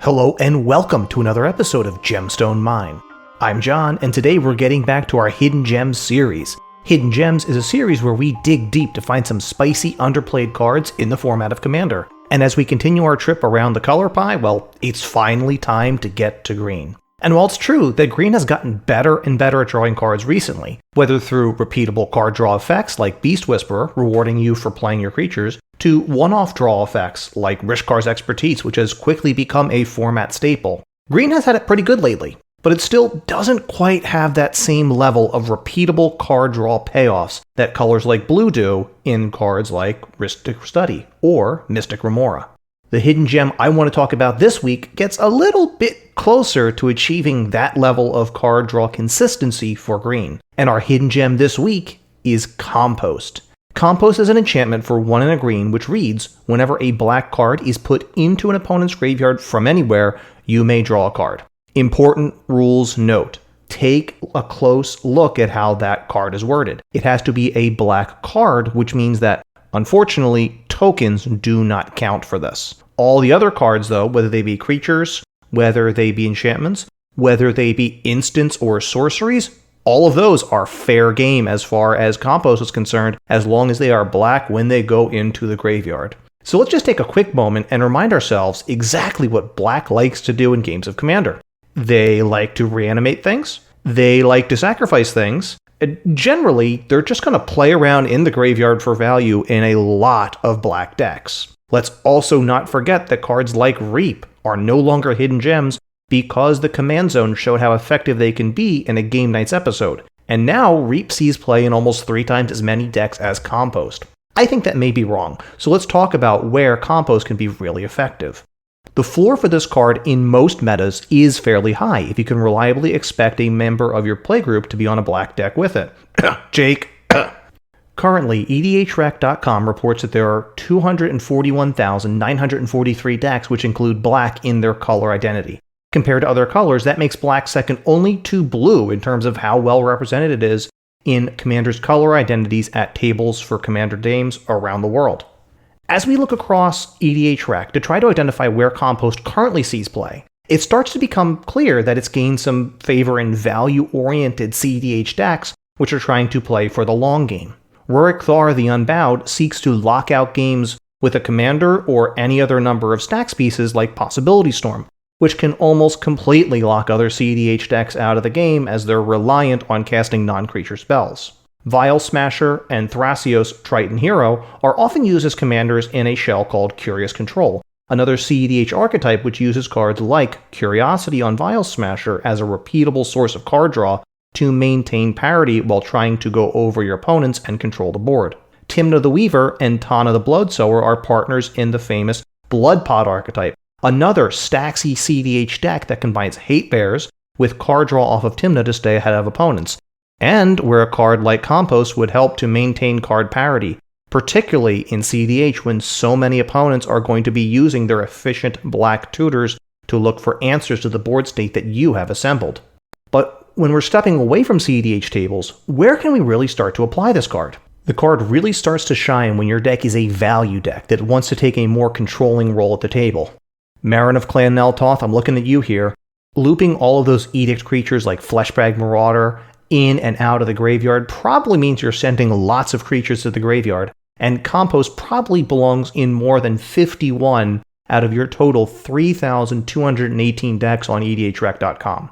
Hello and welcome to another episode of Gemstone Mine. I'm John, and today we're getting back to our Hidden Gems series. Hidden Gems is a series where we dig deep to find some spicy underplayed cards in the format of Commander. And as we continue our trip around the color pie, well, it's finally time to get to green. And while it's true that green has gotten better and better at drawing cards recently, whether through repeatable card draw effects like Beast Whisperer, rewarding you for playing your creatures, to one-off draw effects like Rishkar's Expertise, which has quickly become a format staple, green has had it pretty good lately, but it still doesn't quite have that same level of repeatable card draw payoffs that colors like blue do in cards like Mystic Study or Mystic Remora. The hidden gem I want to talk about this week gets a little bit closer to achieving that level of card draw consistency for green. And our hidden gem this week is Compost. Compost is an enchantment for 1 and a green which reads, whenever a black card is put into an opponent's graveyard from anywhere, you may draw a card. Important rules note. Take a close look at how that card is worded. It has to be a black card, which means that, unfortunately, tokens do not count for this. All the other cards, though, whether they be creatures, whether they be enchantments, whether they be instants or sorceries, all of those are fair game as far as Compost is concerned, as long as they are black when they go into the graveyard. So let's just take a quick moment and remind ourselves exactly what black likes to do in games of Commander. They like to reanimate things. They like to sacrifice things. Generally, they're just going to play around in the graveyard for value in a lot of black decks. Let's also not forget that cards like Reap are no longer hidden gems because the Command Zone showed how effective they can be in a Game Nights episode. And now Reap sees play in almost 3 times as many decks as Compost. I think that may be wrong, so let's talk about where Compost can be really effective. The floor for this card in most metas is fairly high if you can reliably expect a member of your playgroup to be on a black deck with it. Jake. Currently, EDHREC.com reports that there are 241,943 decks which include black in their color identity. Compared to other colors, that makes black second only to blue in terms of how well represented it is in Commander's color identities at tables for Commander games around the world. As we look across EDHREC to try to identify where Compost currently sees play, it starts to become clear that it's gained some favor in value-oriented CEDH decks which are trying to play for the long game. Rurik Thar the Unbowed seeks to lock out games with a commander or any other number of stacks pieces like Possibility Storm, which can almost completely lock other CEDH decks out of the game as they're reliant on casting non-creature spells. Vial Smasher and Thrasios Triton Hero are often used as commanders in a shell called Curious Control, another CEDH archetype which uses cards like Curiosity on Vial Smasher as a repeatable source of card draw to maintain parity while trying to go over your opponents and control the board. Timna the Weaver and Tana the Bloodsower are partners in the famous Bloodpot archetype, another Staxy CEDH deck that combines Hate Bears with card draw off of Timna to stay ahead of opponents, and where a card like Compost would help to maintain card parity, particularly in CEDH when so many opponents are going to be using their efficient black tutors to look for answers to the board state that you have assembled. But when we're stepping away from CEDH tables, where can we really start to apply this card? The card really starts to shine when your deck is a value deck that wants to take a more controlling role at the table. Marin of Clan Neltoth, I'm looking at you here. Looping all of those Edict creatures like Fleshbag Marauder in and out of the graveyard probably means you're sending lots of creatures to the graveyard, and Compost probably belongs in more than 51 out of your total 3,218 decks on EDHREC.com.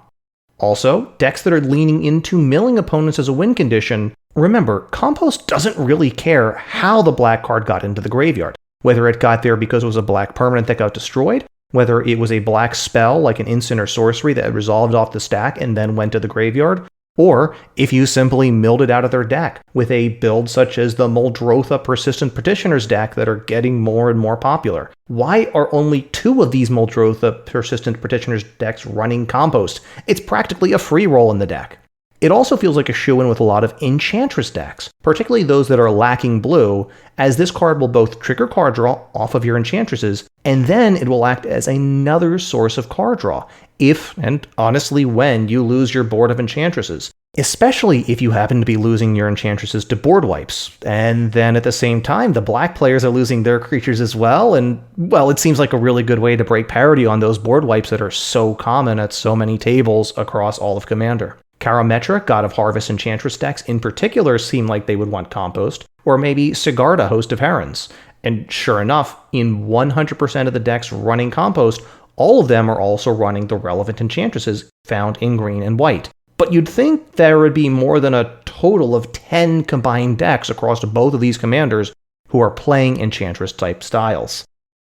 Also, decks that are leaning into milling opponents as a win condition, remember, Compost doesn't really care how the black card got into the graveyard, whether it got there because it was a black permanent that got destroyed, whether it was a black spell like an instant or sorcery that resolved off the stack and then went to the graveyard, or if you simply milled it out of their deck with a build such as the Muldrotha Persistent Petitioners deck that are getting more and more popular. Why are only 2 of these Muldrotha Persistent Petitioners decks running Compost? It's practically a free roll in the deck. It also feels like a shoo-in with a lot of Enchantress decks, particularly those that are lacking blue, as this card will both trigger card draw off of your Enchantresses, and then it will act as another source of card draw, if, and honestly when, you lose your board of Enchantresses. especially if you happen to be losing your enchantresses to board wipes. And then at the same time, the black players are losing their creatures as well, and, well, it seems like a really good way to break parity on those board wipes that are so common at so many tables across all of Commander. Karametra, God of Harvest Enchantress decks in particular seem like they would want Compost, or maybe Sigarda, Host of Herons. And sure enough, in 100% of the decks running Compost, all of them are also running the relevant enchantresses found in green and white. But you'd think there would be more than a total of 10 combined decks across both of these commanders who are playing Enchantress-type styles.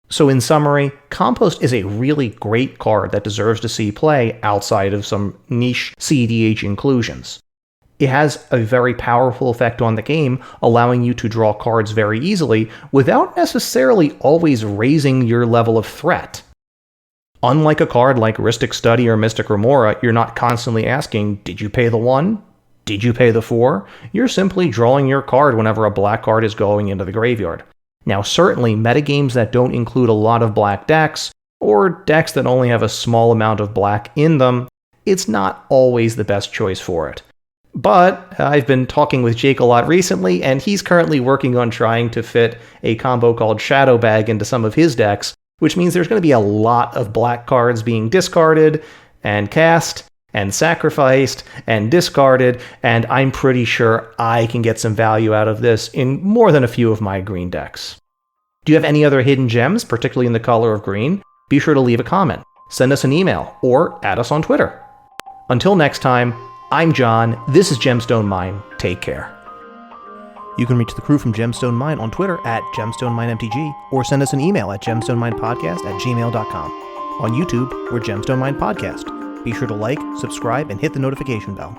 So in summary, Compost is a really great card that deserves to see play outside of some niche CDH inclusions. It has a very powerful effect on the game, allowing you to draw cards very easily without necessarily always raising your level of threat. Unlike a card like Rhystic Study or Mystic Remora, you're not constantly asking, did you pay the 1? Did you pay the 4? You're simply drawing your card whenever a black card is going into the graveyard. Now certainly, metagames that don't include a lot of black decks, or decks that only have a small amount of black in them, it's not always the best choice for it. But I've been talking with Jake a lot recently, and he's currently working on trying to fit a combo called Shadow Bag into some of his decks, which means there's going to be a lot of black cards being discarded, and cast, and sacrificed, and discarded, and I'm pretty sure I can get some value out of this in more than a few of my green decks. Do you have any other hidden gems, particularly in the color of green? Be sure to leave a comment, send us an email, or add us on Twitter. Until next time, I'm John, this is Gemstone Mine, take care. You can reach the crew from Gemstone Mine on Twitter at GemstoneMineMTG, or send us an email at gemstoneminepodcast@gmail.com. On YouTube, we're Gemstone Mine Podcast. Be sure to like, subscribe, and hit the notification bell.